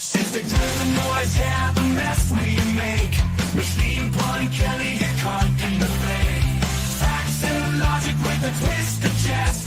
Sister, do the noise, yeah, the mess we make. Machine Pun Kelly get caught in the fray. Facts and logic with a twist of jest.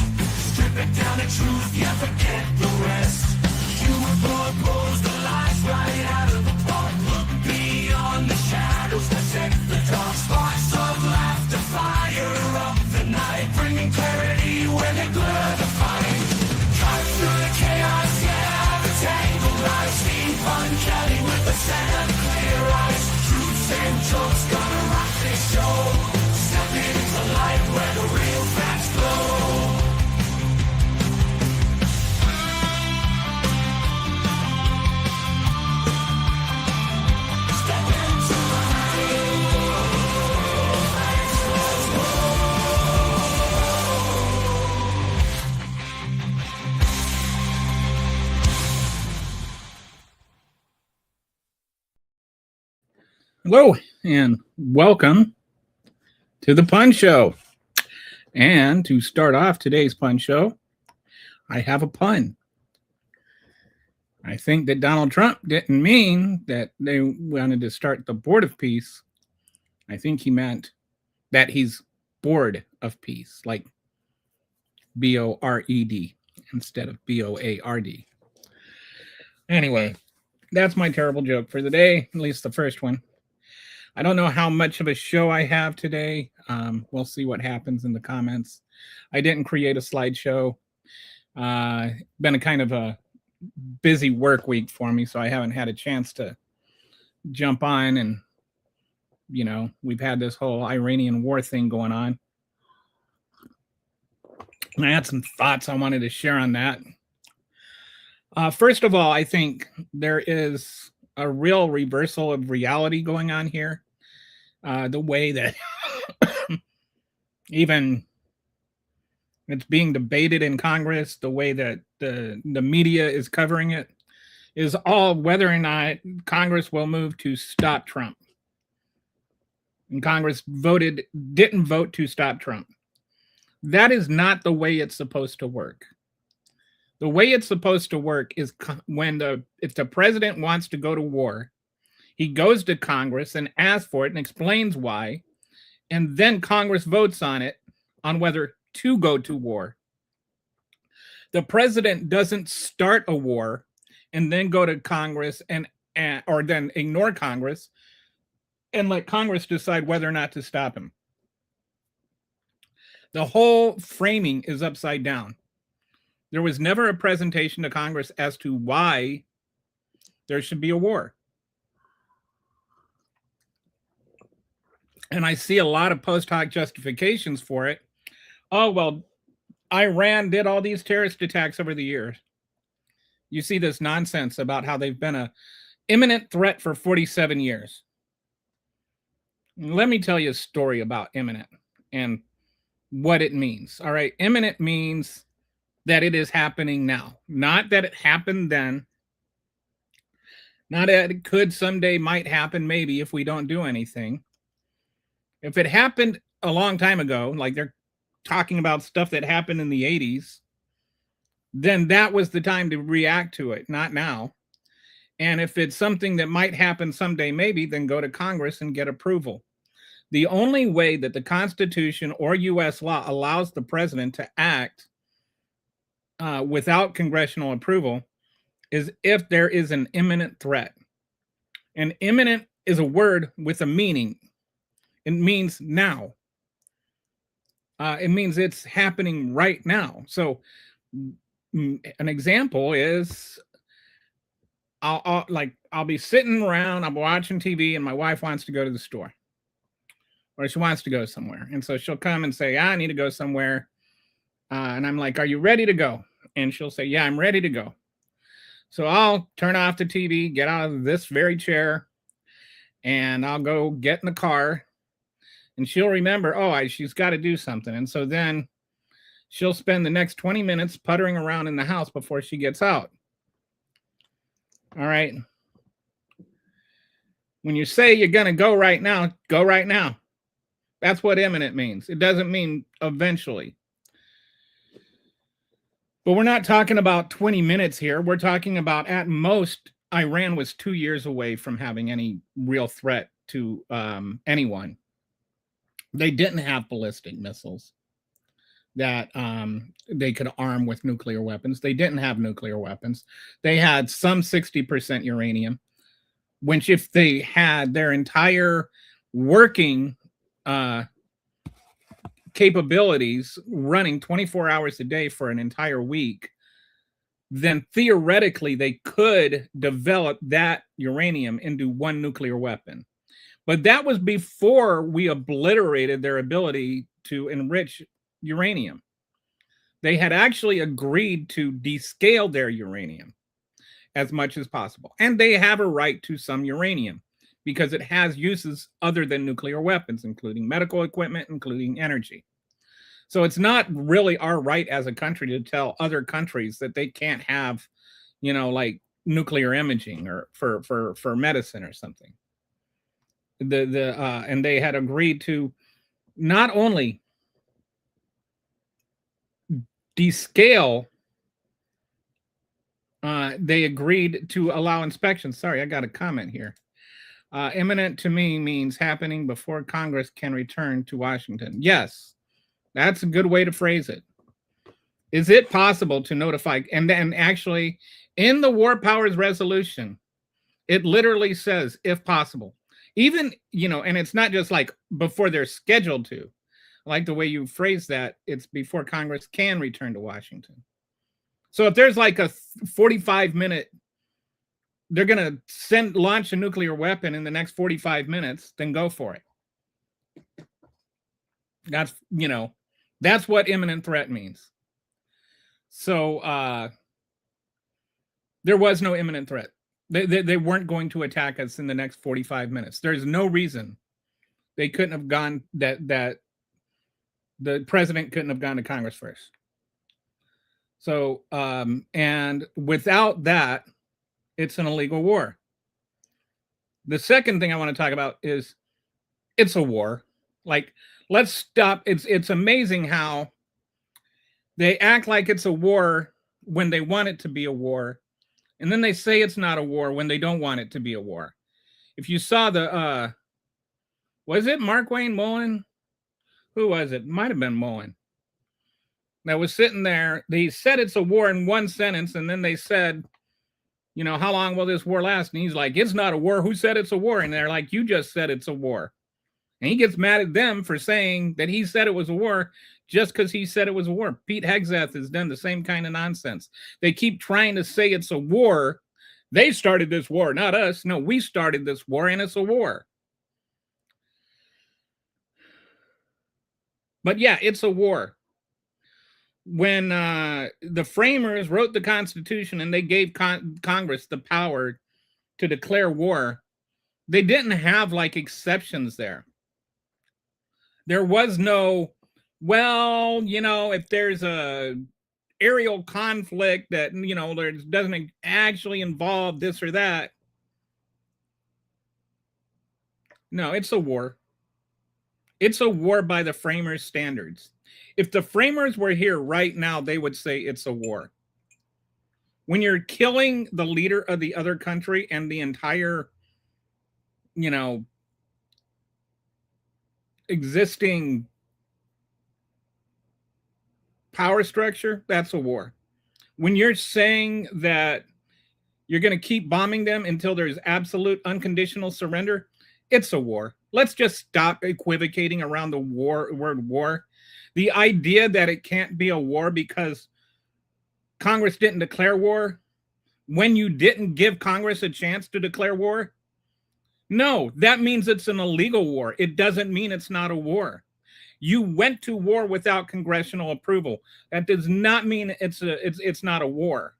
Strip it down to truth, yeah, forget the rest. Humor pulls the lies right out of the park. Look beyond the shadows, protect the dark. Sparks of laughter fire up the night, bringing clarity when they blur the fight. Cut through the chaos, yeah, the tangled lies. Steam Pun Kelly with a set of clear eyes. Truths and jokes gonna rock this show. Step into light where the real facts glow. Hello and welcome to the Pun Show. And to start off today's Pun Show, I have a pun. I think that Donald Trump didn't mean that they wanted to start the Board of Peace. I think he meant that he's bored of peace, like B-O-R-E-D instead of B-O-A-R-D. Anyway, that's my terrible joke for the day, at least the first one. I don't know how much of a show I have today. We'll see what happens in the comments. I didn't create a slideshow. Been a kind of a busy work week for me, so I haven't had a chance to jump on. And, you know, we've had this whole Iranian war thing going on. And I had some thoughts I wanted to share on that. First of all, I think there is a real reversal of reality going on here. The way that even it's being debated in Congress, the way that the media is covering it, is all whether or not Congress will move to stop Trump. And Congress didn't vote to stop Trump. That is not the way it's supposed to work. The way it's supposed to work is if the president wants to go to war, he goes to Congress and asks for it and explains why, and then Congress votes on it, on whether to go to war. The president doesn't start a war and then go to Congress or then ignore Congress and let Congress decide whether or not to stop him. The whole framing is upside down. There was never a presentation to Congress as to why there should be a war. And I see a lot of post hoc justifications for it. Oh, well, Iran did all these terrorist attacks over the years. You see this nonsense about how they've been an imminent threat for 47 years. Let me tell you a story about imminent and what it means. All right, imminent means that it is happening now, not that it happened then, not that it could someday might happen, maybe if we don't do anything. If it happened a long time ago, like they're talking about stuff that happened in the 80s, then that was the time to react to it, not now. And if it's something that might happen someday, maybe, then go to Congress and get approval. The only way that the Constitution or U.S. law allows the president to act without congressional approval is if there is an imminent threat. And imminent is a word with a meaning. It means now. It means it's happening right now. So an example is I'll be sitting around, I'm watching TV, and my wife wants to go to the store. Or she wants to go somewhere. And so she'll come and say, I need to go somewhere. And I'm like, are you ready to go? And she'll say, yeah, I'm ready to go. So I'll turn off the TV, get out of this very chair, and I'll go get in the car. And she'll remember, she's got to do something. And so then she'll spend the next 20 minutes puttering around in the house before she gets out. All right. When you say you're going to go right now, go right now. That's what imminent means. It doesn't mean eventually. But we're not talking about 20 minutes here. We're talking about at most Iran was 2 years away from having any real threat to anyone. They didn't have ballistic missiles that they could arm with nuclear weapons. They didn't have nuclear weapons. They had some 60% uranium, which if they had their entire working capabilities running 24 hours a day for an entire week, then theoretically they could develop that uranium into one nuclear weapon. But that was before we obliterated their ability to enrich uranium. They had actually agreed to descale their uranium as much as possible. And they have a right to some uranium because it has uses other than nuclear weapons, including medical equipment, including energy. So it's not really our right as a country to tell other countries that they can't have, like nuclear imaging or for medicine or something. And they had agreed to not only descale, they agreed to allow inspections. Sorry, I got a comment here. Imminent to me means happening before Congress can return to Washington. Yes, that's a good way to phrase it. Is it possible to notify? And then actually, in the War Powers Resolution, it literally says, if possible. Even, and it's not just like before they're scheduled to. I like the way you phrase that. It's before Congress can return to Washington. So if there's like a 45-minute, they're going to launch a nuclear weapon in the next 45 minutes, then go for it. That's, that's what imminent threat means. So there was no imminent threat. They weren't going to attack us in the next 45 minutes. There's no reason they couldn't have gone, that the president couldn't have gone to Congress first. So, and without that, it's an illegal war. The second thing I want to talk about is it's a war. Like, let's stop. It's amazing how they act like it's a war when they want it to be a war. And then they say it's not a war when they don't want it to be a war. If you saw the, was it Markwayne Mullin? Who was it? Might have been Mullin. That was sitting there. They said it's a war in one sentence. And then they said, how long will this war last? And he's like, it's not a war. Who said it's a war? And they're like, you just said it's a war. And he gets mad at them for saying that he said it was a war just because he said it was a war. Pete Hegseth has done the same kind of nonsense. They keep trying to say it's a war. They started this war, not us. No, we started this war, and it's a war. But yeah, it's a war. When the framers wrote the Constitution and they gave Congress the power to declare war, they didn't have like exceptions there. There was no, well, if there's a aerial conflict that, there doesn't actually involve this or that. No, it's a war. It's a war by the framers' standards. If the framers were here right now, they would say it's a war. When you're killing the leader of the other country and the entire, existing power structure, that's a war. When you're saying that you're going to keep bombing them until there's absolute unconditional surrender, it's a war. Let's just stop equivocating around the word war. The idea that it can't be a war because Congress didn't declare war when you didn't give Congress a chance to declare war. No, that means it's an illegal war. It doesn't mean it's not a war. You went to war without congressional approval. That does not mean it's not a war.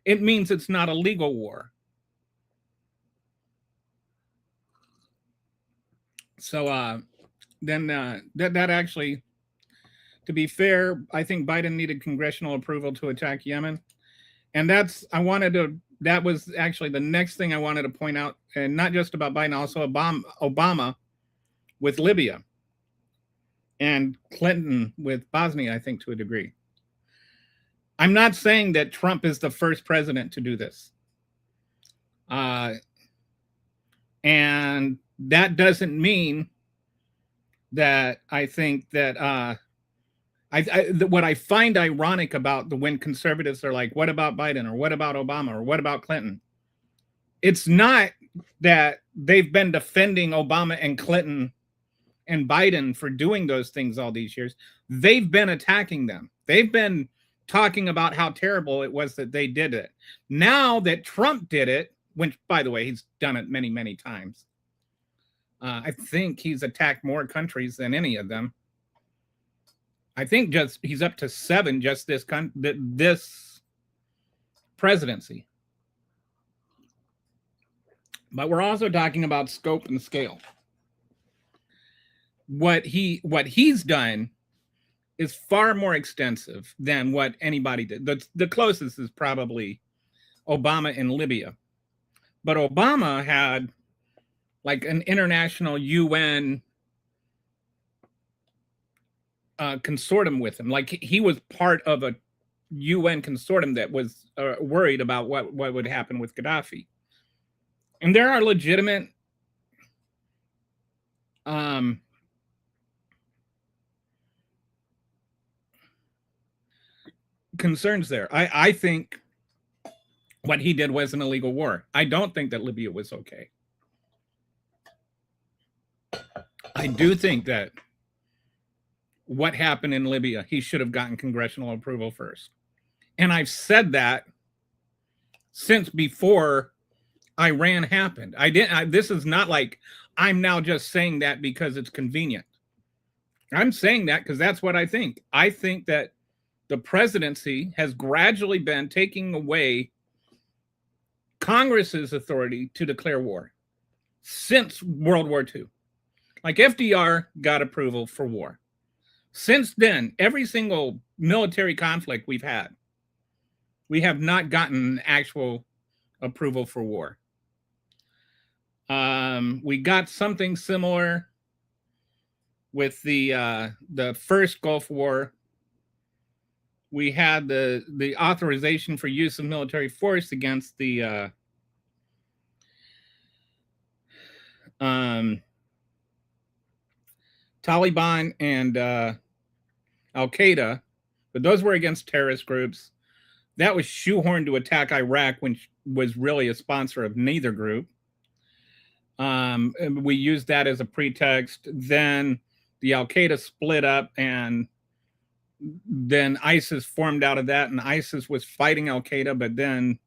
It means it's not a legal war. So then that actually, to be fair, I think Biden needed congressional approval to attack Yemen. And that was actually the next thing I wanted to point out, and not just about Biden, also Obama with Libya and Clinton with Bosnia, I think, to a degree. I'm not saying that Trump is the first president to do this. And that doesn't mean that I think that what I find ironic about when conservatives are like, what about Biden, or what about Obama, or what about Clinton? It's not that they've been defending Obama and Clinton and Biden for doing those things all these years. They've been attacking them. They've been talking about how terrible it was that they did it. Now that Trump did it, which, by the way, he's done it many, many times. I think he's attacked more countries than any of them. I think just he's up to 7 just this presidency. But we're also talking about scope and scale. What he's done is far more extensive than what anybody did. The closest is probably Obama in Libya. But Obama had like an international UN consortium with him. Like he was part of a UN consortium that was worried about what would happen with Gaddafi. And there are legitimate concerns there. I think what he did was an illegal war. I don't think that Libya was okay. I do think that what happened in Libya, he should have gotten congressional approval first. And I've said that since before Iran happened. This is not like I'm now just saying that because it's convenient. I'm saying that because that's what I think. I think that the presidency has gradually been taking away Congress's authority to declare war since World War II. Like FDR got approval for war. Since then, every single military conflict we've had, we have not gotten actual approval for war. We got something similar with the first Gulf War. We had the authorization for use of military force against the Taliban and Al-Qaeda, but those were against terrorist groups. That was shoehorned to attack Iraq, which was really a sponsor of neither group. And we used that as a pretext. Then the Al-Qaeda split up, and then ISIS formed out of that, and ISIS was fighting Al-Qaeda, but then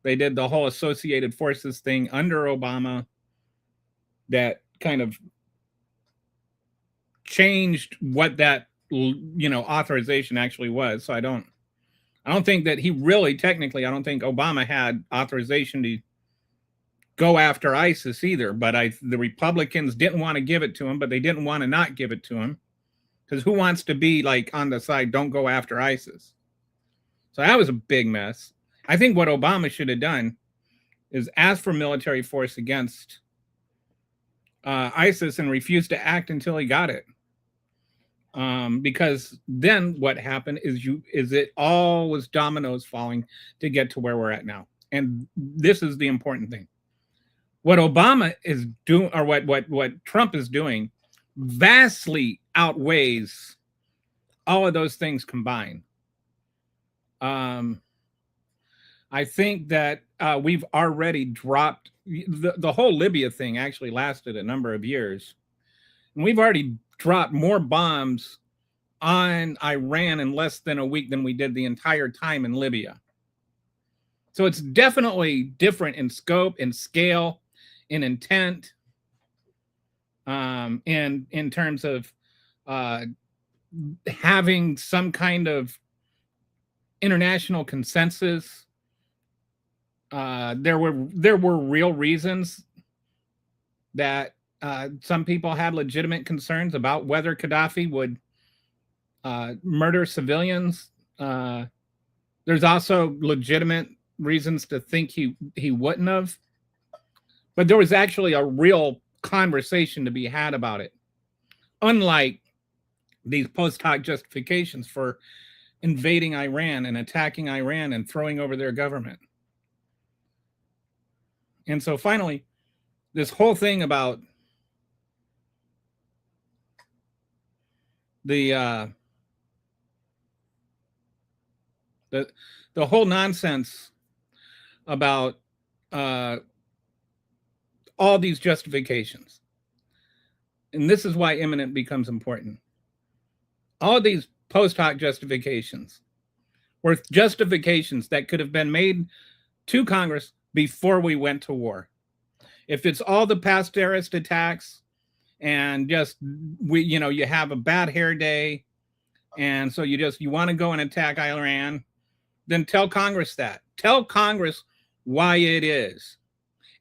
they did the whole associated forces thing under Obama that kind of changed what that authorization actually was. So I don't think that he really technically, I don't think Obama had authorization to go after ISIS either, but the Republicans didn't want to give it to him, but they didn't want to not give it to him, because who wants to be like on the side, don't go after ISIS? So that was a big mess. I think what Obama should have done is ask for military force against ISIS and refused to act until he got it. Because then what happened is it all was dominoes falling to get to where we're at now. And this is the important thing. What Obama is doing, or what Trump is doing, vastly outweighs all of those things combined. I think that we've already dropped the whole Libya thing. Actually lasted a number of years, and we've already dropped more bombs on Iran in less than a week than we did the entire time in Libya. So it's definitely different in scope, in scale, in intent, and in terms of having some kind of international consensus. There were real reasons that some people had legitimate concerns about whether Gaddafi would murder civilians. There's also legitimate reasons to think he wouldn't have. But there was actually a real conversation to be had about it, unlike these post hoc justifications for invading Iran and attacking Iran and throwing over their government. And so finally, this whole thing about the whole nonsense about all these justifications. And this is why imminent becomes important. All these post hoc justifications were justifications that could have been made to Congress before we went to war. If it's all the past terrorist attacks and just you have a bad hair day, and so you want to go and attack Iran, then tell Congress that. Tell Congress why it is,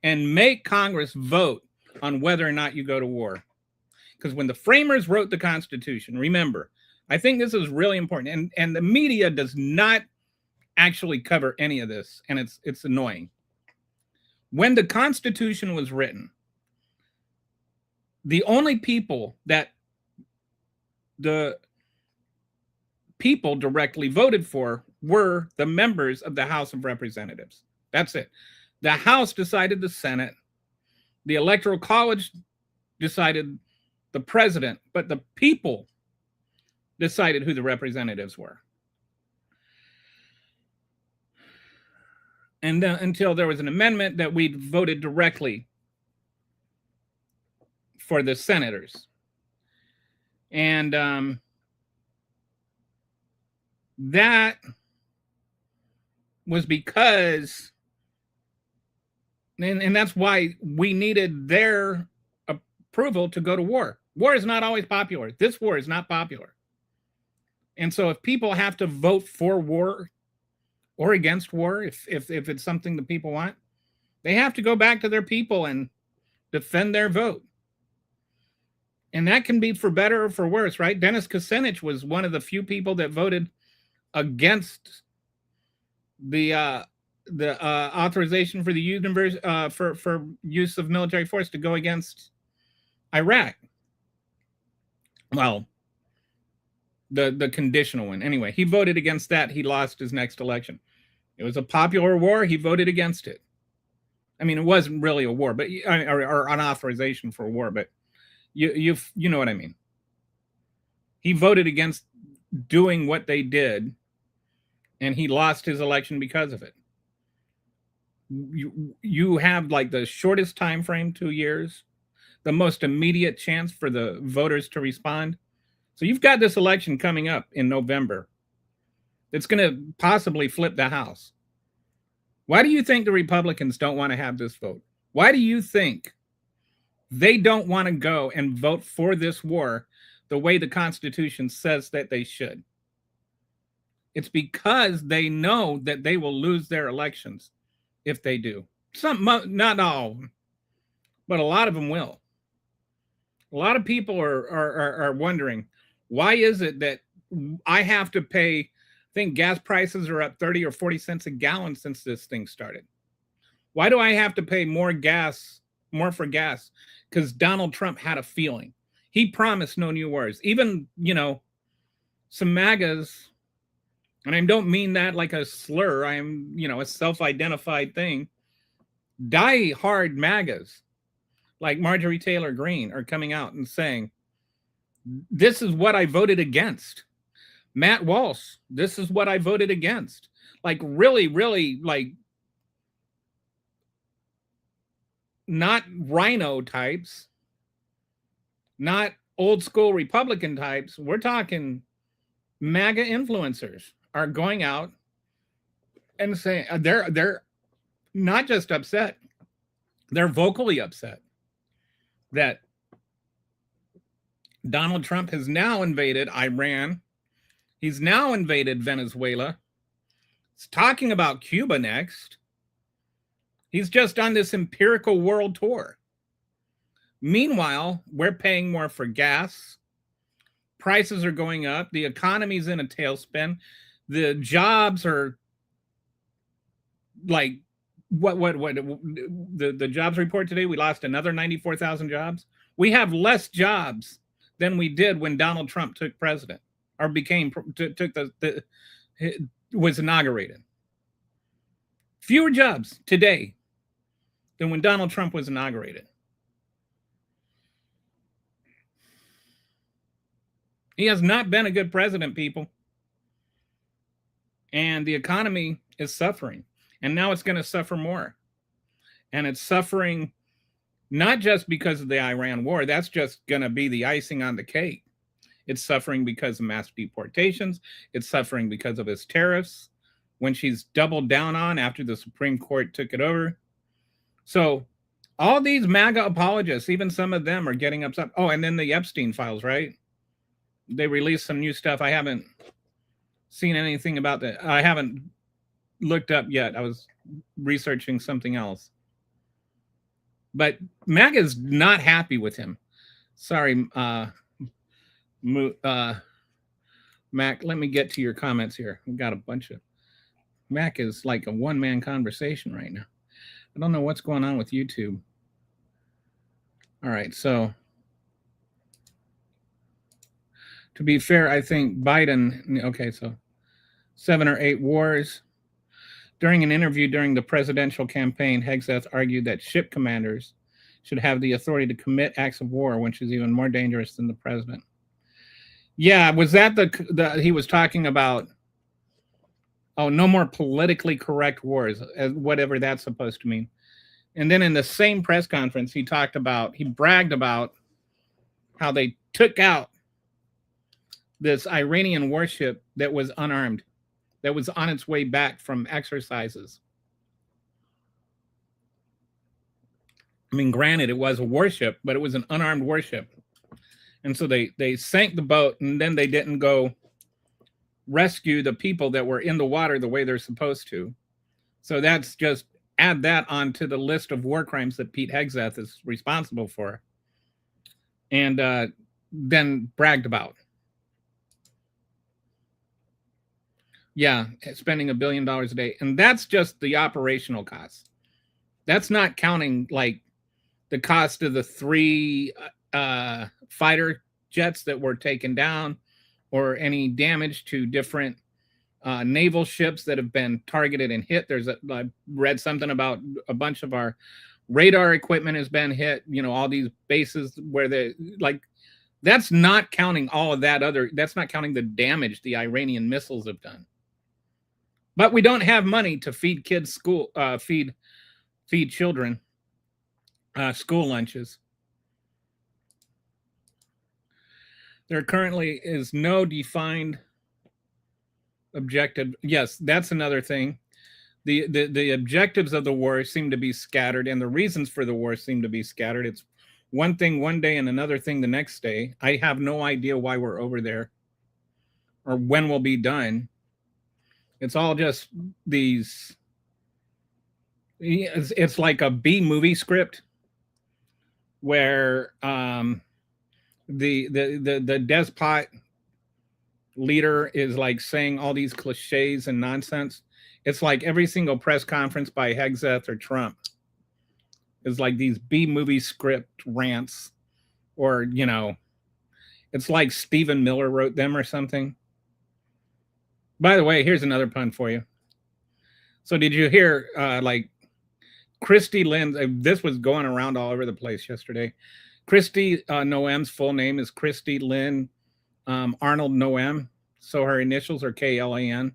and make Congress vote on whether or not you go to war. Because when the framers wrote the Constitution, remember, I think this is really important, and the media does not actually cover any of this, and it's annoying. When the Constitution was written, the only people that the people directly voted for were the members of the House of Representatives. That's it. The House decided the Senate. The Electoral College decided the president, but the people decided who the representatives were. And until there was an amendment that we voted directly for the senators. And that was because, and that's why we needed their approval to go to war. War is not always popular. This war is not popular. And so if people have to vote for war or against war, if it's something the people want, they have to go back to their people and defend their vote. And that can be for better or for worse, right? Dennis Kucinich was one of the few people that voted against the authorization for the universe for use of military force to go against Iraq. Well, the conditional one. Anyway, he voted against that. He lost his next election. It was a popular war. He voted against it. I mean, it wasn't really a war, but or an authorization for a war, but you know what I mean. He voted against doing what they did, and he lost his election because of it. You have like the shortest time frame, 2 years, the most immediate chance for the voters to respond. So you've got this election coming up in November. It's going to possibly flip the House. Why do you think the Republicans don't want to have this vote? Why do you think they don't want to go and vote for this war the way the Constitution says that they should? It's because they know that they will lose their elections if they do. Some, not all, but a lot of them will. A lot of people are wondering, why is it that I have to pay, I think gas prices are up 30 or 40 cents a gallon since this thing started. Why do I have to pay more for gas? Because Donald Trump had a feeling. He promised no new wars. Even, some MAGAs, and I don't mean that like a slur, I'm, a self-identified thing. Die-hard MAGAs, like Marjorie Taylor Greene, are coming out and saying, this is what I voted against. Matt Walsh, this is what I voted against. Like really, really, like not rhino types, not old school Republican types. We're talking MAGA influencers are going out and saying they're not just upset, they're vocally upset that Donald Trump has now invaded Iran. He's now invaded Venezuela. He's talking about Cuba next. He's just on this empirical world tour. Meanwhile, we're paying more for gas. Prices are going up. The economy's in a tailspin. The jobs are like the jobs report today, we lost another 94,000 jobs. We have less jobs than we did when Donald Trump took president or was inaugurated. Fewer jobs today than when Donald Trump was inaugurated. He has not been a good president, people. And the economy is suffering. And now it's going to suffer more. And it's suffering not just because of the Iran war. That's just going to be the icing on the cake. It's suffering because of mass deportations. It's suffering because of his tariffs, when she's doubled down on after the Supreme Court took it over. So all these MAGA apologists, even some of them are getting upset. Oh, and then the Epstein files, right? They released some new stuff. I haven't seen anything about that. I haven't looked up yet. I was researching something else. But MAGA is not happy with him. Sorry, Mac, let me get to your comments here. We've got a bunch of... Mac is like a one-man conversation right now. I don't know what's going on with YouTube. All right, so to be fair, I think Biden... Okay, so 7 or 8 wars. During an interview during the presidential campaign, Hegseth argued that ship commanders should have the authority to commit acts of war, which is even more dangerous than the president. Yeah, was that the he was talking about? Oh, no more politically correct wars, whatever that's supposed to mean. And then in the same press conference, he bragged about how they took out this Iranian warship that was unarmed, that was on its way back from exercises. I mean, granted, it was a warship, but it was an unarmed warship. And so they sank the boat, and then they didn't go rescue the people that were in the water the way they're supposed to. So that's just add that onto the list of war crimes that Pete Hegseth is responsible for, and then bragged about. Yeah, spending $1 billion a day. And that's just the operational costs. That's not counting like the cost of the 3 fighter jets that were taken down, or any damage to different naval ships that have been targeted and hit. I read something about a bunch of our radar equipment has been hit, all these bases where that's not counting all of that that's not counting the damage the Iranian missiles have done. But we don't have money to feed kids feed children school lunches. There currently is no defined objective. Yes, that's another thing. The objectives of the war seem to be scattered, and the reasons for the war seem to be scattered. It's one thing one day and another thing the next day. I have no idea why we're over there or when we'll be done. It's all just these... It's like a B movie script where the despot leader is like saying all these cliches and nonsense. It's like every single press conference by Hegseth or Trump is like these B movie script rants, or it's like Stephen Miller wrote them or something. By the way, here's another pun for you. So did you hear like Kristi Lynn? This was going around all over the place yesterday. Kristi Noem's full name is Kristi Lynn Arnold Noem. So her initials are KLAN.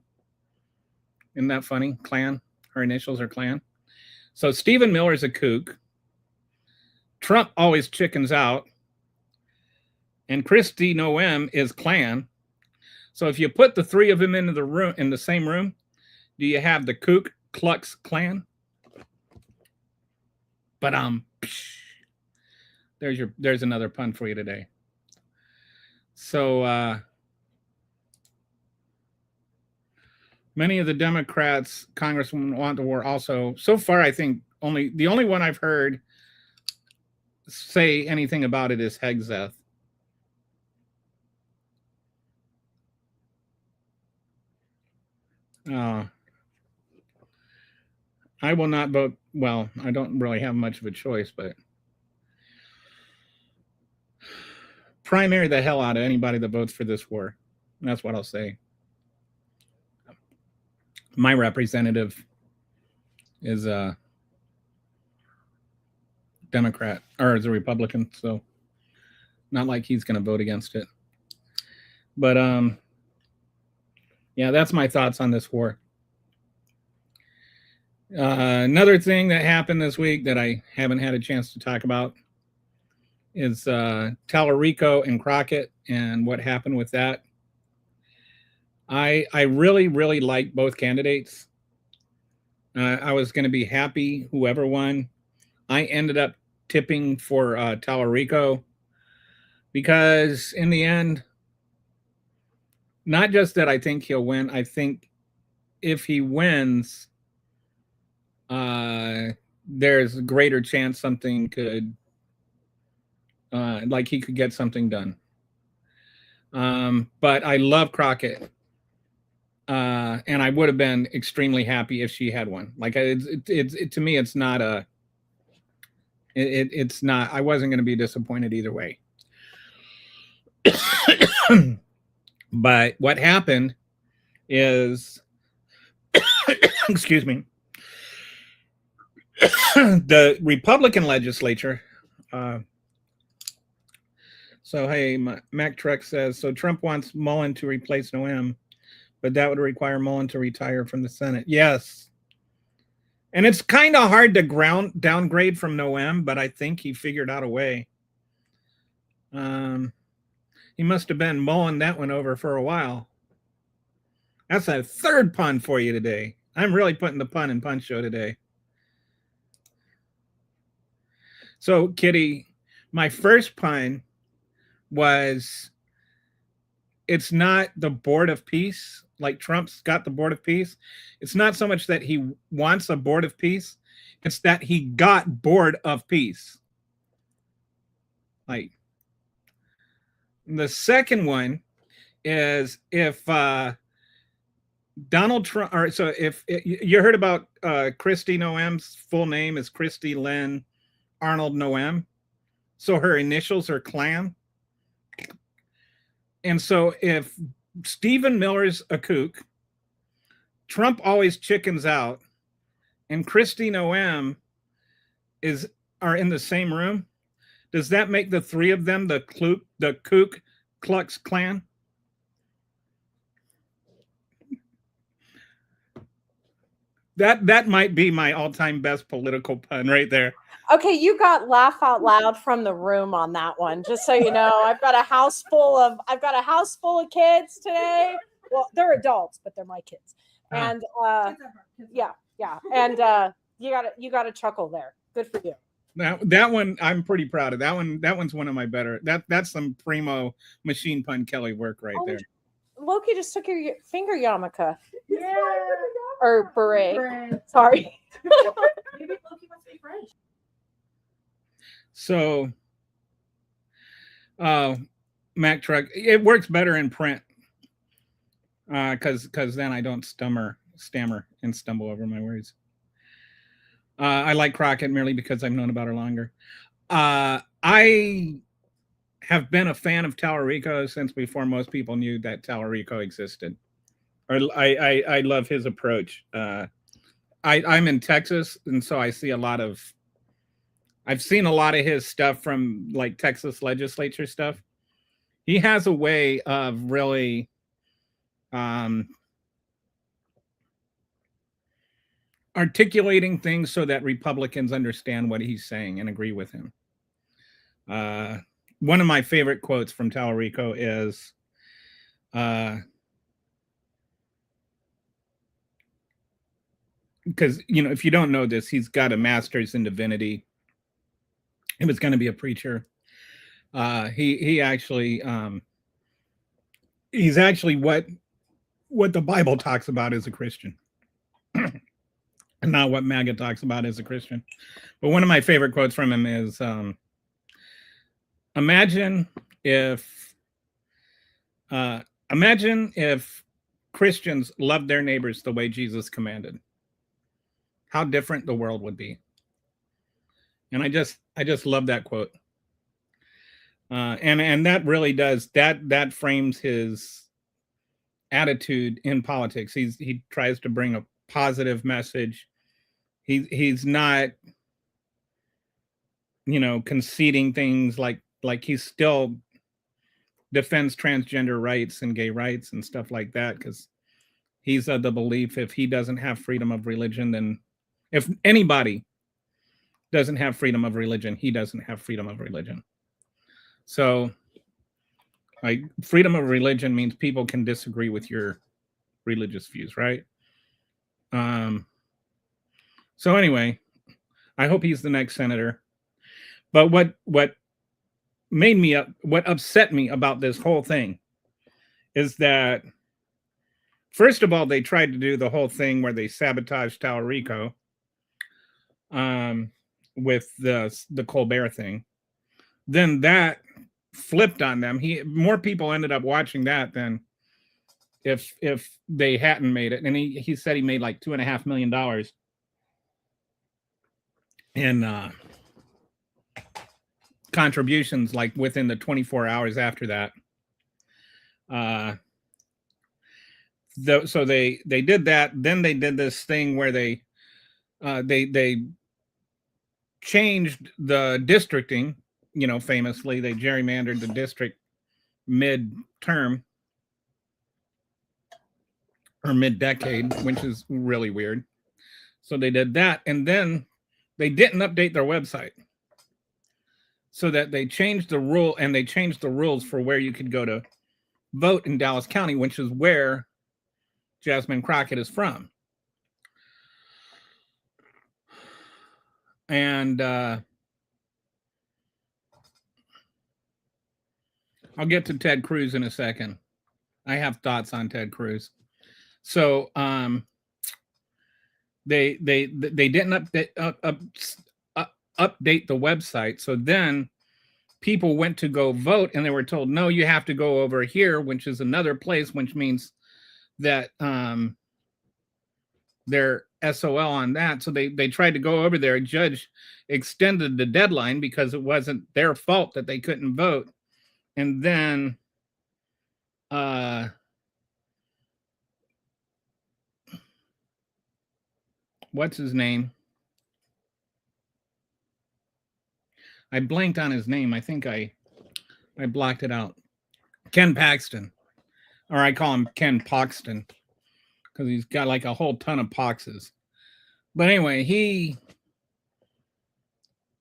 Isn't that funny? Clan. Her initials are Clan. So Stephen Miller's a kook. Trump always chickens out. And Kristi Noem is Clan. So if you put the 3 of them in the same room, do you have the Ku Klux Klan? But there's another pun for you today. So many of the Democrats, congressmen, want the war also. So far, I think the only one I've heard say anything about it is Hegseth. I will not vote. Well, I don't really have much of a choice, but primary the hell out of anybody that votes for this war. That's what I'll say. My representative is a Democrat, or is a Republican, so not like he's going to vote against it. But yeah, that's my thoughts on this war. Another thing that happened this week that I haven't had a chance to talk about is Tallarico and Crockett and what happened with that. I really like both candidates. I was going to be happy whoever won. I ended up tipping for Tallarico because in the end, not just that I think he'll win, I think if he wins, there's a greater chance something could, like he could get something done. But I love Crockett. And I would have been extremely happy if she had won. Like it's to me, it's not a, it's not, I wasn't going to be disappointed either way. But what happened is, excuse me, the Republican legislature. So, hey, Mac Trek says, so Trump wants Mullen to replace Noem, but that would require Mullen to retire from the Senate. Yes. And it's kind of hard to downgrade from Noem, but I think he figured out a way. He must have been mulling that one over for a while. That's a third pun for you today. I'm really putting the pun in Pun Show today. So, Kitty, my first pun was, it's not the Board of Peace, like Trump's got the Board of Peace. It's not so much that he wants a Board of Peace, it's that he got bored of peace. Like, the second one is if Donald Trump, or so if you heard about Kristi Noem's full name is Kristi Lynn Arnold Noem. So her initials are Clan. And so if Stephen Miller's a kook, Trump always chickens out, and Kristi Noem are in the same room, does that make the three of them the Kook Klux Klan? That might be my all-time best political pun right there. Okay, you got laugh out loud from the room on that one. Just so you know, I've got a house full of kids today. Well, they're adults, but they're my kids. And yeah. And you got to chuckle there. Good for you. That one I'm pretty proud of. That one's one of my better. That's some primo Machine Pun Kelly work right there. Loki just took your finger yarmulke. Yeah. Or beret. Sorry. Maybe Loki must be French. So, Mac Truck, it works better in print because then I don't stammer and stumble over my words. I like Crockett merely because I've known about her longer. I have been a fan of Tallarico since before most people knew that Tallarico existed. I love his approach. I'm in Texas, and so I've seen a lot of his stuff from like Texas legislature stuff. He has a way of really articulating things so that Republicans understand what he's saying and agree with him. One of my favorite quotes from Tallarico is, because, if you don't know this, he's got a master's in divinity. He was going to be a preacher. He actually, he's actually what the Bible talks about as a Christian. And not what MAGA talks about as a Christian. But one of my favorite quotes from him is, imagine if Christians loved their neighbors the way Jesus commanded. How different the world would be. And I just love that quote. And that really does, that frames his attitude in politics. He tries to bring a positive message. He's not, conceding things like he's still defends transgender rights and gay rights and stuff like that, because he's of the belief if he doesn't have freedom of religion, then if anybody doesn't have freedom of religion, he doesn't have freedom of religion. So, like, freedom of religion means people can disagree with your religious views, right? So anyway, I hope he's the next senator. But what upset me about this whole thing is that, first of all, they tried to do the whole thing where they sabotaged Tallarico with the Colbert thing. Then that flipped on them. More people ended up watching that than if they hadn't made it. And he said he made like $2.5 million in contributions, like within the 24 hours after that. So they did that. Then they did this thing where they changed the districting. You know, famously, they gerrymandered the district mid-term or mid-decade, which is really weird. So they did that, and then they didn't update their website, so that they changed the rule, and they changed the rules for where you could go to vote in Dallas County, which is where Jasmine Crockett is from. And I'll get to Ted Cruz in a second. I have thoughts on Ted Cruz. So they didn't update the website. So then people went to go vote, and they were told, no, you have to go over here, which is another place, which means that they're SOL on that. So they tried to go over there. A judge extended the deadline because it wasn't their fault that they couldn't vote. And then what's his name? I blanked on his name. I think I blocked it out. Ken Paxton. Or I call him Ken Poxton, because he's got like a whole ton of poxes. But anyway, he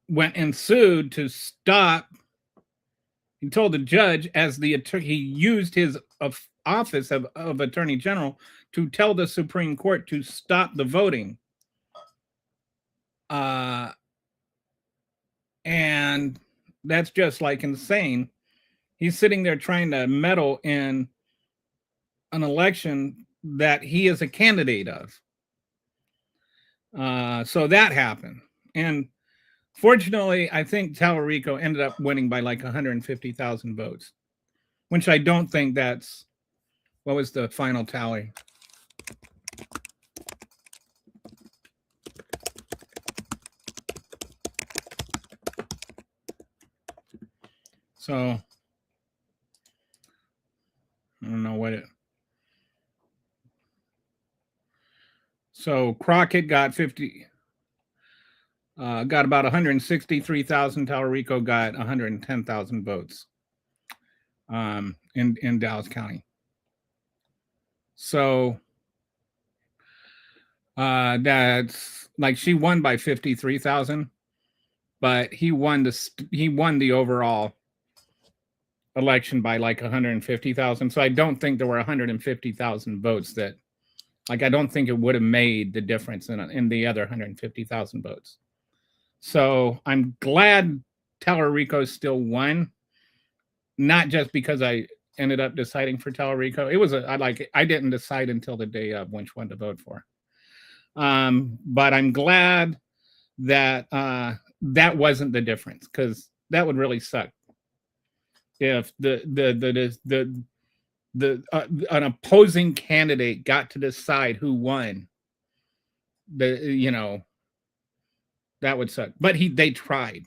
went and sued to stop. He told the judge, as the attorney, he used his office of Attorney General to tell the Supreme Court to stop the voting. And that's just like insane. He's sitting there trying to meddle in an election that he is a candidate of. So that happened. And fortunately, I think Tallarico ended up winning by like 150,000 votes, which I don't think that's, what was the final tally? So I don't know what it. So Crockett got got about 163,000. Tallarico got 110,000 votes in Dallas County. So that's like, she won by 53,000, but he won the overall election by like 150,000. So I don't think there were 150,000 votes that, like, I don't think it would have made the difference in the other 150,000 votes. So I'm glad Tallarico still won, not just because I ended up deciding for Tallarico. It was I didn't decide until the day of which one to vote for. But I'm glad that that wasn't the difference, because that would really suck if an opposing candidate got to decide who won. That would suck. But they tried.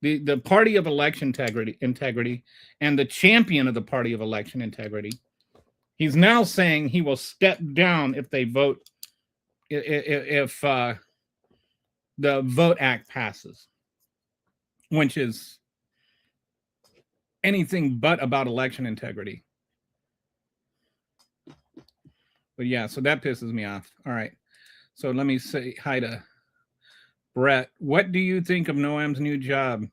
The Party of Election Integrity and the champion of the Party of Election Integrity, he's now saying he will step down if they vote, if the Vote Act passes, which is anything but about election integrity. But yeah, so that pisses me off. All right. So let me say hi to Brett. What do you think of Noam's new job?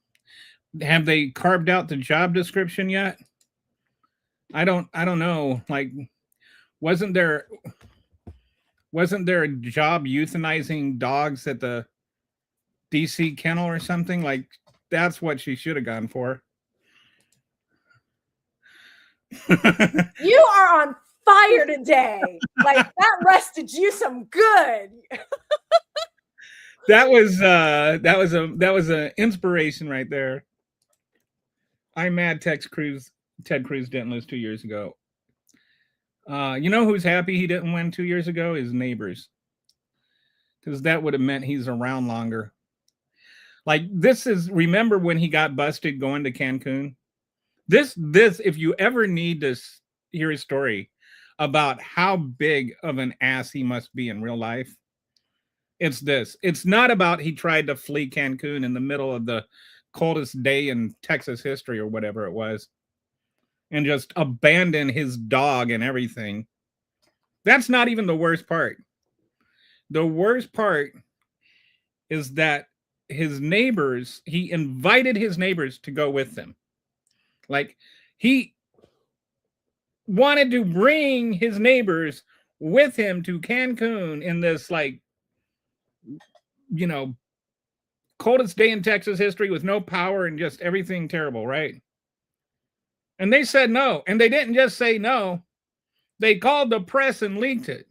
Have they carved out the job description yet? I don't know. Like, wasn't there a job euthanizing dogs at the DC kennel or something? Like, that's what she should have gone for. You are on fire today. Like that rested you some good. that was a inspiration right there. I'm mad Ted Cruz didn't lose 2 years ago. You know who's happy he didn't win 2 years ago? His neighbors. Because that would have meant he's around longer. Like, remember when he got busted going to Cancun? This, if you ever need to hear a story about how big of an ass he must be in real life, it's this. It's not about he tried to flee Cancun in the middle of the coldest day in Texas history or whatever it was, and just abandon his dog and everything. That's not even the worst part. The worst part is that he invited his neighbors to go with them. Like, he wanted to bring his neighbors with him to Cancun in this, like, you know, coldest day in Texas history with no power and just everything terrible, right? And they said no. And they didn't just say no. They called the press and leaked it.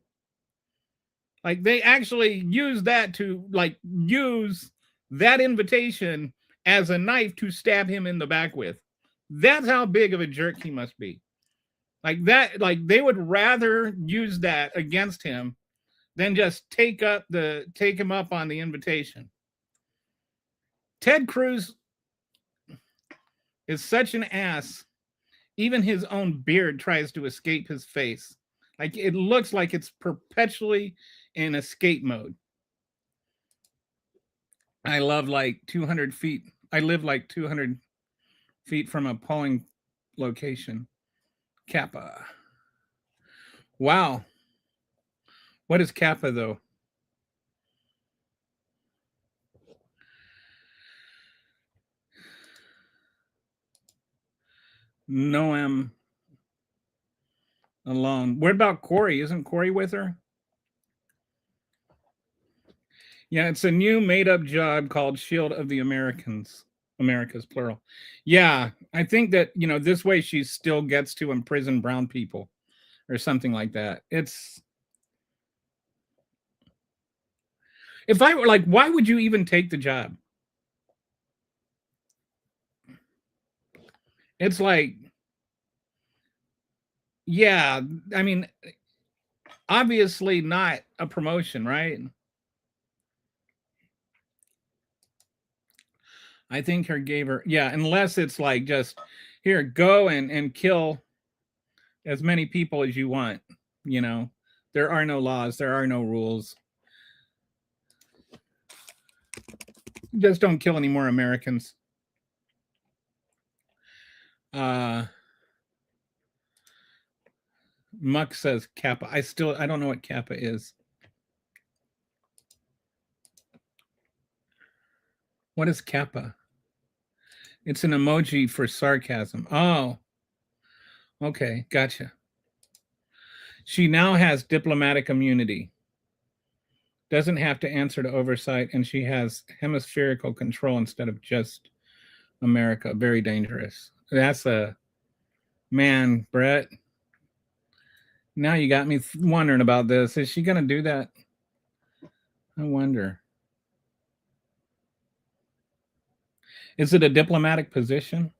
Like, they actually used that to, like, use that invitation as a knife to stab him in the back with. That's how big of a jerk he must be. Like that, like they would rather use that against him than just take him up on the invitation. Ted Cruz is such an ass. Even his own beard tries to escape his face. Like, it looks like it's perpetually in escape mode. I live like 200 feet from a polling location. Kappa. Wow. What is Kappa, though? Noam alone. What about Corey? Isn't Corey with her? Yeah, it's a new made-up job called Shield of the Americans. Americas, plural. Yeah, I think that, you know, this way she still gets to imprison brown people or something like that. If I were like, why would you even take the job? It's like, yeah, I mean, obviously not a promotion, right? I think unless it's like, just here, go and kill as many people as you want. You know, there are no laws, there are no rules. Just don't kill any more Americans. Muck says Kappa. I don't know what Kappa is. What is Kappa? It's an emoji for sarcasm. Oh, okay, gotcha. She now has diplomatic immunity. Doesn't have to answer to oversight, and she has hemispherical control instead of just America. Very dangerous. That's a man, Brett. Now you got me wondering about this. Is she going to do that? I wonder. Is it a diplomatic position?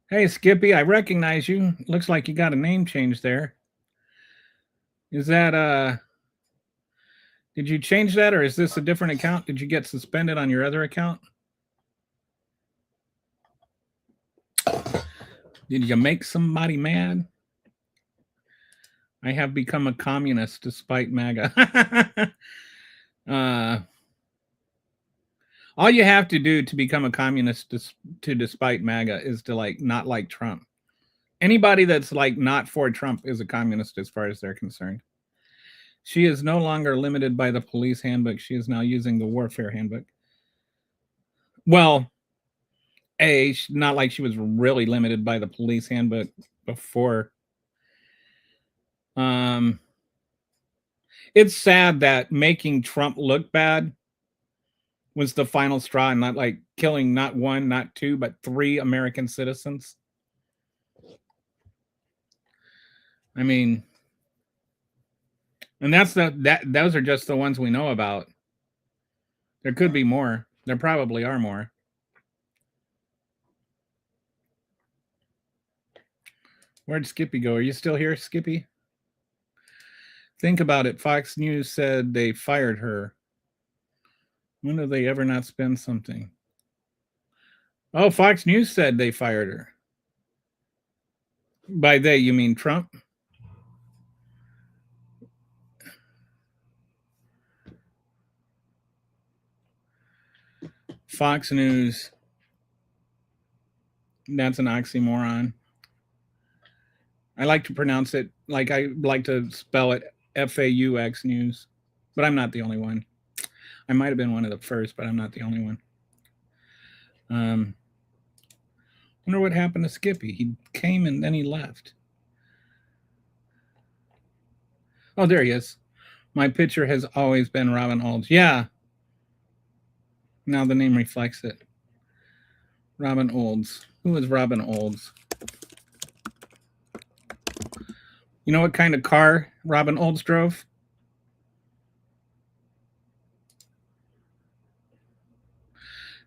Hey, Skippy, I recognize you. Looks like you got a name change there. Is that, did you change that, or is this a different account? Did you get suspended on your other account? Did you make somebody mad? I have become a communist despite MAGA. All All you have to do to become a communist to despite MAGA is to like not like Trump. Anybody that's like not for Trump is a communist as far as they're concerned. She is no longer limited by the police handbook. She is now using the warfare handbook. Well, not like she was really limited by the police handbook before. It's sad that making Trump look bad was the final straw, and not like killing not one, not two, but 3 American citizens. I mean, and those are just the ones we know about. There could be more. There probably are more. Where'd Skippy go? Are you still here, Skippy? Think about it. Fox News said they fired her. When do they ever not spend something? Oh, Fox News said they fired her. By they, you mean Trump? Fox News. That's an oxymoron. I like to pronounce it like I like to spell it FAUX News, but I'm not the only one. I might have been one of the first, but I'm not the only one. Wonder what happened to Skippy. He came and then he left. Oh, there he is. My picture has always been Robin Olds. Yeah. Now the name reflects it. Robin Olds. Who is Robin Olds? You know what kind of car Robin Olds drove?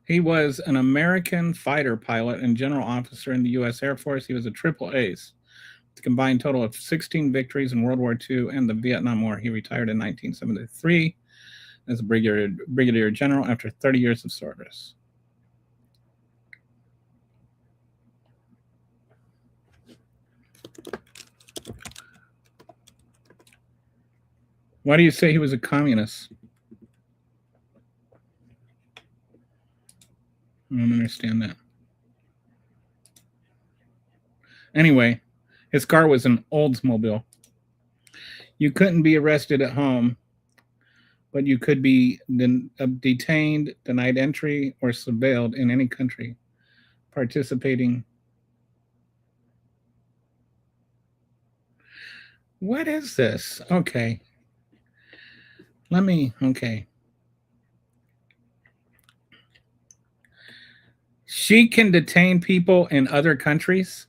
He was an American fighter pilot and general officer in the U.S. Air Force. He was a triple ace, with a combined total of 16 victories in World War II and the Vietnam War. He retired in 1973 as a brigadier general after 30 years of service. Why do you say he was a communist? I don't understand that. Anyway, his car was an Oldsmobile. You couldn't be arrested at home, but you could be detained, denied entry, or surveilled in any country participating. What is this? Okay. Okay. She can detain people in other countries?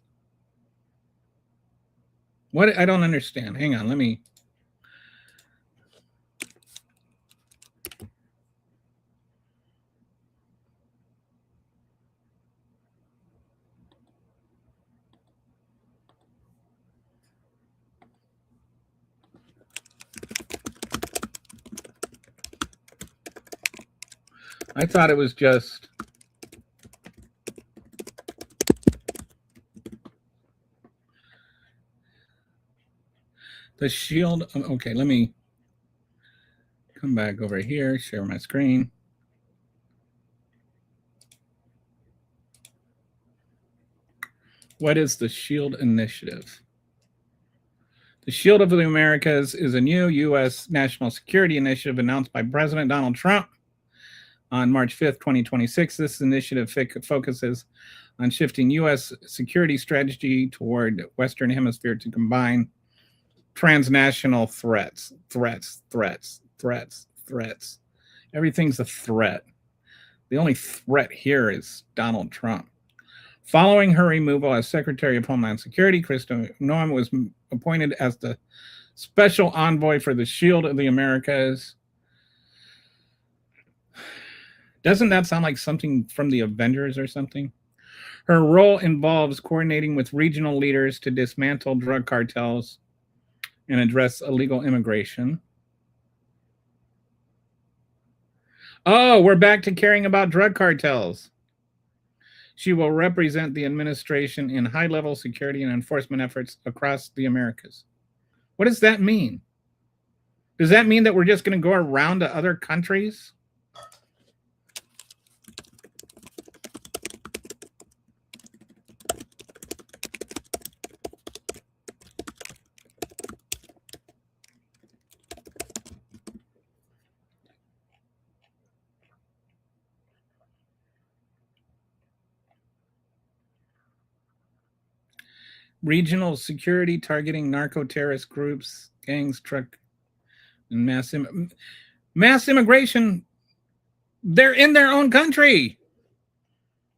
What? I don't understand. Hang on, let me. I thought it was just. The shield. Okay, let me come back over here, share my screen. What is the SHIELD initiative? The Shield of the Americas is a new U.S. national security initiative announced by President Donald Trump on March 5th, 2026. This initiative focuses on shifting U.S. security strategy toward Western Hemisphere to combine transnational threats. Everything's a threat. The only threat here is Donald Trump. Following her removal as Secretary of Homeland Security, Kristi Noem was appointed as the special envoy for the Shield of the Americas. Doesn't that sound like something from the Avengers or something? Her role involves coordinating with regional leaders to dismantle drug cartels and address illegal immigration. Oh, we're back to caring about drug cartels. She will represent the administration in high-level security and enforcement efforts across the Americas. What does that mean? Does that mean that we're just going to go around to other countries? regional security targeting narco-terrorist groups, gangs, truck, and mass immigration. They're in their own country.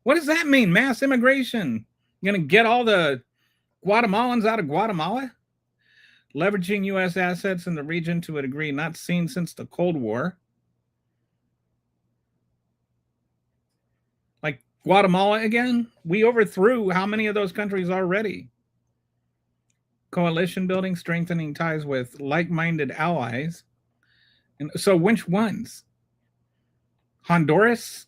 What does that mean? Mass immigration. You're going to get all the Guatemalans out of Guatemala? Leveraging U.S. assets in the region to a degree not seen since the Cold War. Like Guatemala again? We overthrew how many of those countries already? Coalition building, strengthening ties with like-minded allies. And so which ones? Honduras?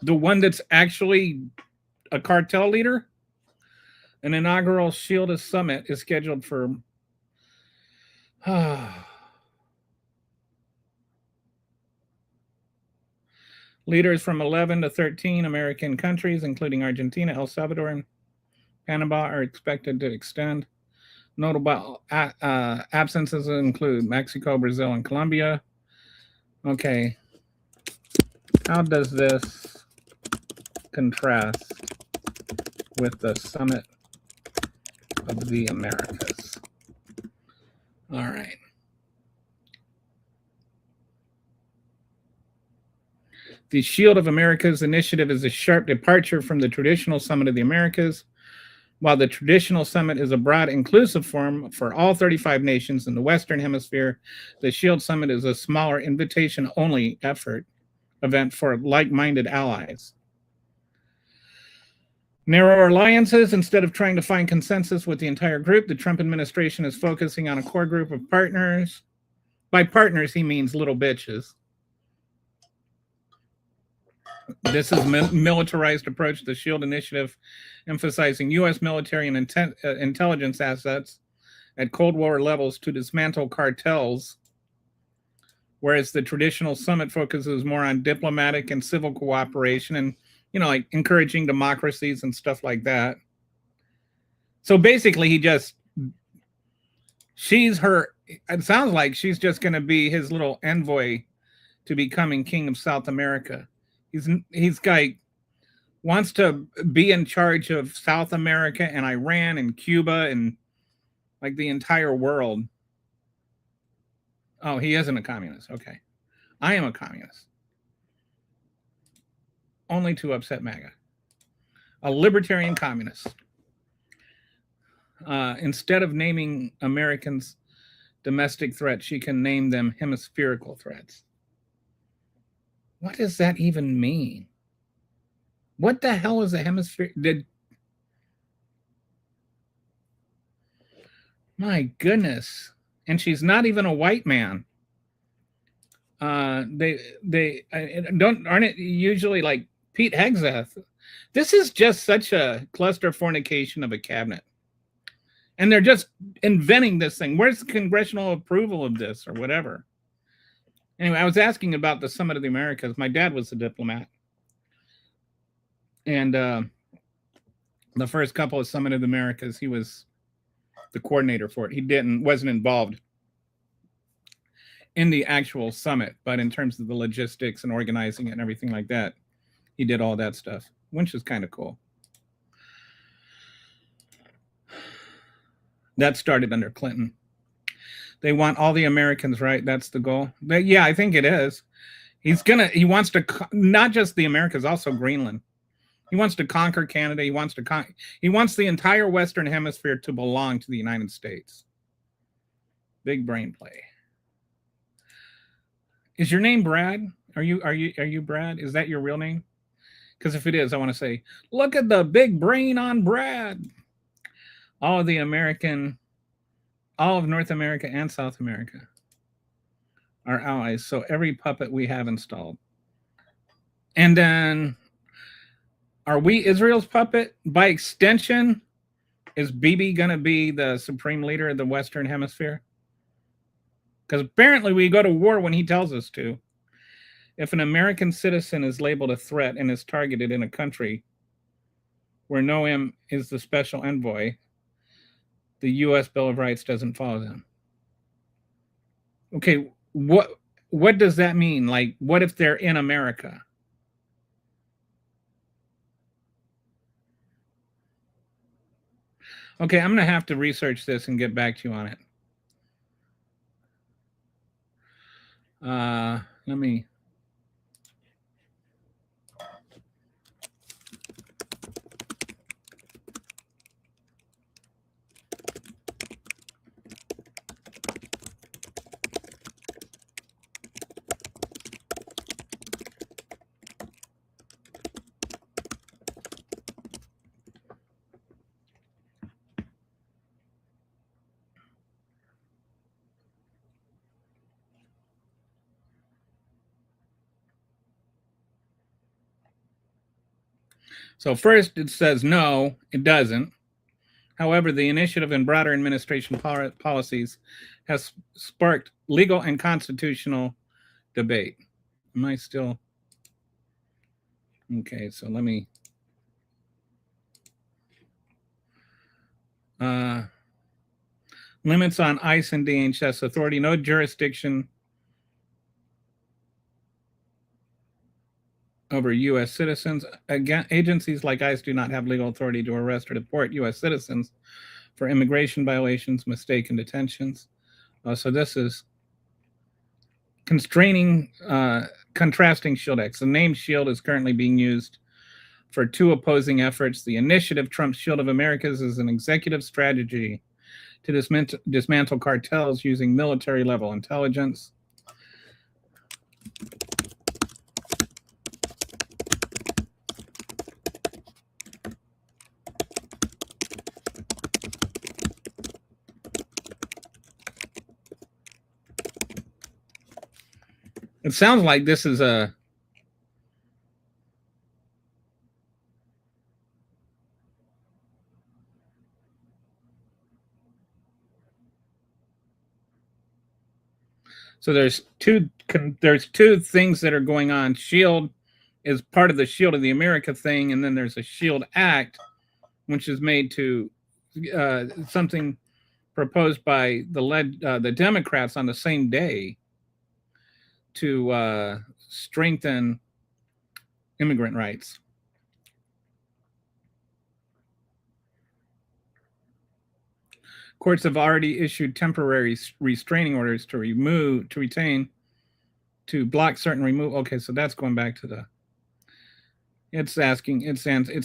The one that's actually a cartel leader? An inaugural Shield summit is scheduled for leaders from 11 to 13 American countries, including Argentina, El Salvador, and Panama, are expected to extend. Notable absences include Mexico, Brazil, and Colombia. Okay. How does this contrast with the Summit of the Americas? All right. The Shield of Americas initiative is a sharp departure from the traditional Summit of the Americas. While the traditional summit is a broad, inclusive forum for all 35 nations in the Western Hemisphere, the Shield Summit is a smaller, invitation-only event for like-minded allies. Narrow alliances instead of trying to find consensus with the entire group. The Trump administration is focusing on a core group of partners. By partners, he means little bitches. This is a militarized approach to the SHIELD initiative, emphasizing U.S. military and intelligence assets at Cold War levels to dismantle cartels, whereas the traditional summit focuses more on diplomatic and civil cooperation and, you know, like encouraging democracies and stuff like that. So basically, it sounds like she's just going to be his little envoy to becoming king of South America. He's like wants to be in charge of South America and Iran and Cuba and like the entire world. Oh, he isn't a communist. Okay. I am a communist. Only to upset MAGA. A libertarian communist. Instead of naming Americans domestic threats, she can name them hemispherical threats. What does that even mean? What the hell is a hemisphere? My goodness. And she's not even a white man. Aren't it usually like Pete Hegseth? This is just such a cluster fornication of a cabinet. And they're just inventing this thing. Where's the congressional approval of this or whatever? Anyway, I was asking about the Summit of the Americas. My dad was a diplomat. And the first couple of Summit of the Americas, he was the coordinator for it. He wasn't involved in the actual summit, but in terms of the logistics and organizing it and everything like that, he did all that stuff, which is kind of cool. That started under Clinton. They want all the Americans, right? That's the goal. Yeah, I think it is. He wants to, not just the Americas, also Greenland. He wants to conquer Canada. He wants the entire Western Hemisphere to belong to the United States. Big brain play. Is your name Brad? Are you Brad? Is that your real name? Because if it is, I want to say, look at the big brain on Brad. All of North America and South America are allies. So every puppet we have installed. And then, are we Israel's puppet? By extension, is Bibi going to be the supreme leader of the Western Hemisphere? Because apparently we go to war when he tells us to. If an American citizen is labeled a threat and is targeted in a country where no M is the special envoy, the U.S. Bill of Rights doesn't follow them. Okay, what does that mean? Like, what if they're in America? Okay, I'm going to have to research this and get back to you on it. Let me. So first it says no, it doesn't. However, the initiative and broader administration policies has sparked legal and constitutional debate. Am I still? Okay, so let me. Limits on ICE and DHS authority, no jurisdiction over U.S. citizens. Again, agencies like ICE do not have legal authority to arrest or deport U.S. citizens for immigration violations, mistaken detentions. So this is contrasting SHIELD Acts. The name SHIELD is currently being used for two opposing efforts. The initiative, Trump's Shield of Americas, is an executive strategy to dismantle cartels using military-level intelligence. It sounds like this is a so there's two things that are going on. SHIELD is part of the Shield of the America thing, and then there's a SHIELD Act, which is made to something proposed by the Democrats on the same day to strengthen immigrant rights. Courts have already issued temporary restraining orders to block certain removal. Okay, so that's going back to the. It's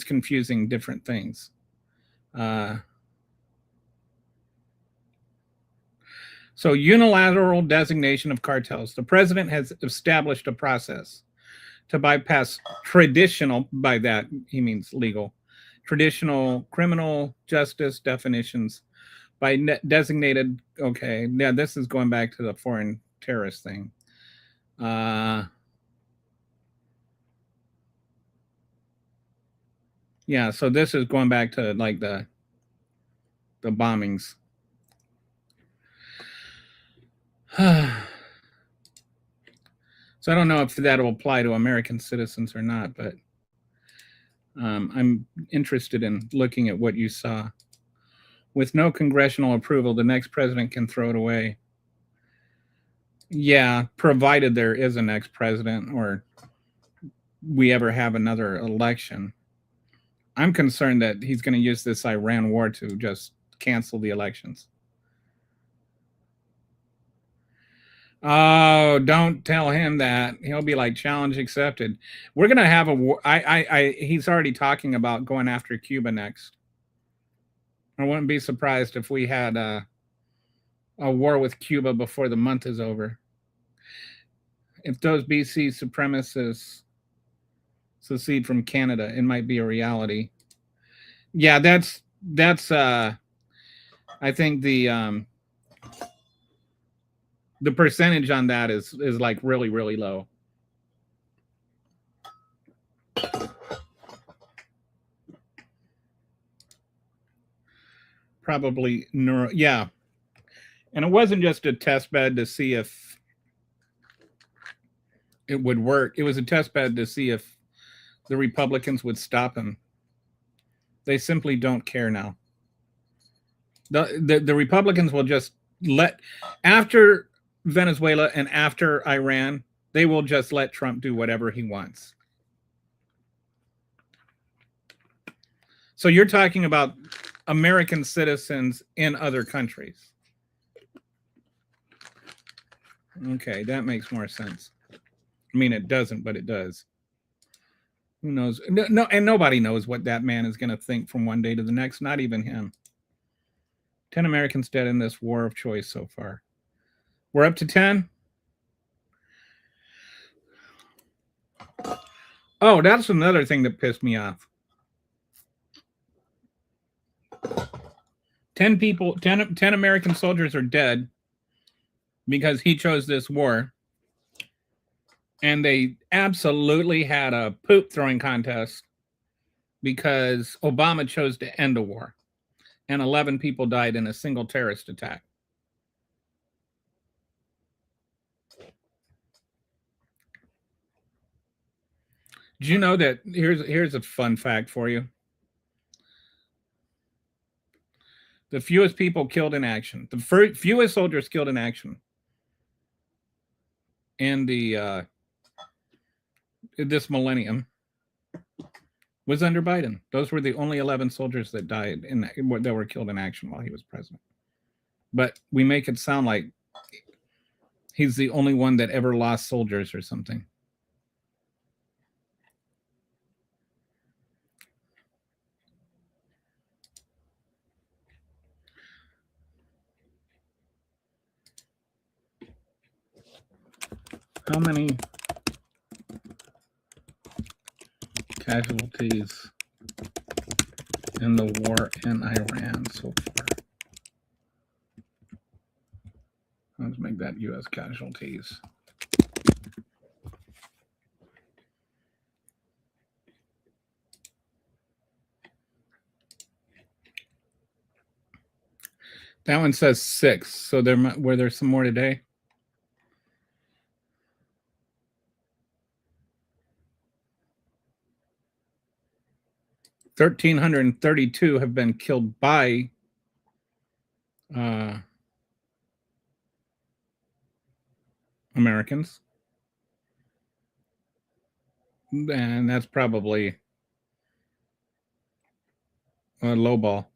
confusing different things. So unilateral designation of cartels. The president has established a process to bypass traditional, by that he means legal, traditional criminal justice definitions by designated, okay, yeah, this is going back to the foreign terrorist thing. Yeah, so this is going back to like the bombings. So I don't know if that'll apply to American citizens or not, but I'm interested in looking at what you saw. With no congressional approval, the next president can throw it away. Yeah, provided there is a next president or we ever have another election. I'm concerned that he's going to use this Iran war to just cancel the elections. Oh, don't tell him that. He'll be like, challenge accepted. We're going to have a war. He's already talking about going after Cuba next. I wouldn't be surprised if we had a war with Cuba before the month is over. If those BC supremacists secede from Canada, it might be a reality. Yeah, that's I think the percentage on that is like really, really low. Probably yeah. And it wasn't just a test bed to see if it would work. It was a test bed to see if the Republicans would stop him. They simply don't care now. The Republicans will just after Venezuela and after Iran, they will just let Trump do whatever he wants. So you're talking about American citizens in other countries. Okay, that makes more sense. I mean, it doesn't, but it does. Who knows? No, and nobody knows what that man is going to think from one day to the next, not even him. 10 Americans dead in this war of choice so far. We're up to 10? Oh, that's another thing that pissed me off. 10 American soldiers are dead because he chose this war. And they absolutely had a poop throwing contest because Obama chose to end a war. And 11 people died in a single terrorist attack. Do you know that here's a fun fact for you? The fewest people killed in action, the fewest soldiers killed in action in the this millennium was under Biden. Those were the only 11 soldiers that died that were killed in action while he was president. But we make it sound like he's the only one that ever lost soldiers or something. How many casualties in the war in Iran so far? Let's make that U.S. casualties. That one says 6. So were there some more today? $1,332 have been killed by Americans. And that's probably a low ball.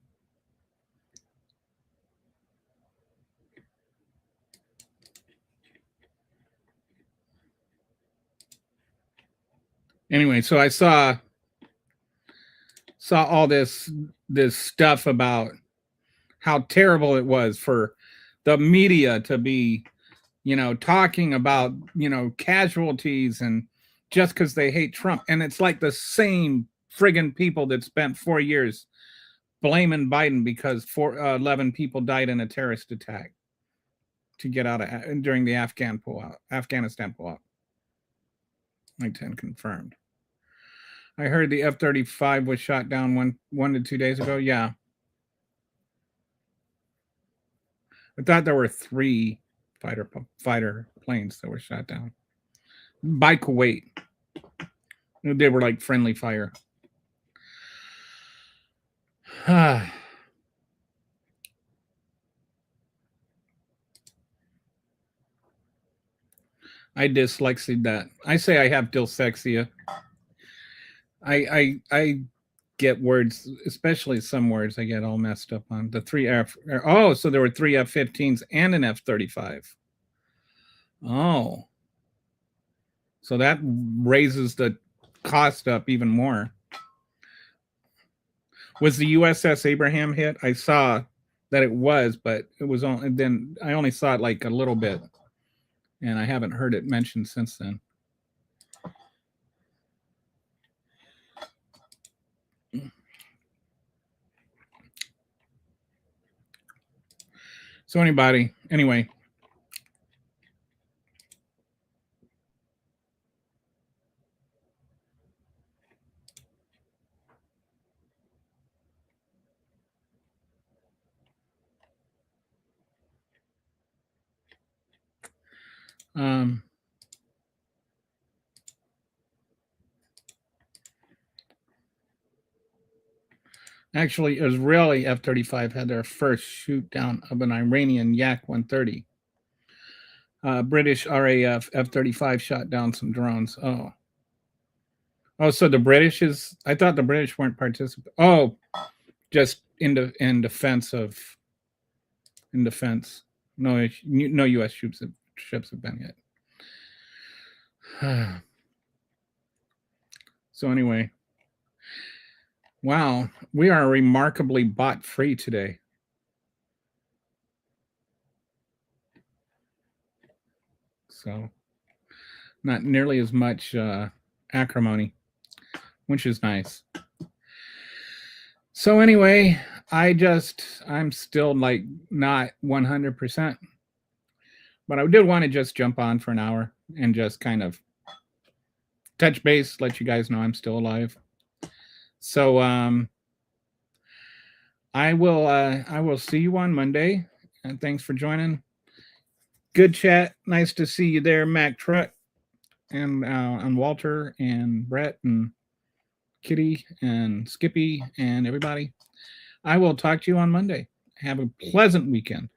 Anyway, so I saw all this stuff about how terrible it was for the media to be, talking about, casualties and just because they hate Trump. And it's like the same friggin' people that spent 4 years blaming Biden because 11 people died in a terrorist attack to get out of during the Afghanistan pullout. Like 10 confirmed. I heard the F-35 was shot down one to 2 days ago. Yeah. I thought there were 3 fighter planes that were shot down by Kuwait. They were like friendly fire. I dyslexied that. I say I have dyslexia. I get words, especially some words I get all messed up on. The 3 F. Oh, so there were 3 F-15s and an F-35. Oh. So that raises the cost up even more. Was the USS Abraham hit? I saw that it was, but it was only then I only saw it like a little bit. And I haven't heard it mentioned since then. So anyway. Actually, Israeli F-35 had their first shoot down of an Iranian Yak-130. British RAF F-35 shot down some drones. Oh, so the British I thought the British weren't participating. Oh, just in defense. No U.S. ships have been yet. So anyway, wow, we are remarkably bot free today. So not nearly as much acrimony, which is nice. So anyway, I'm still like not 100%, but I did want to just jump on for an hour and just kind of touch base, let you guys know I'm still alive. So I will see you on Monday, and thanks for joining. Good chat. Nice to see you there, Mac Truck, and Walter and Brett and Kitty and Skippy and everybody. I will talk to you on Monday. Have a pleasant weekend.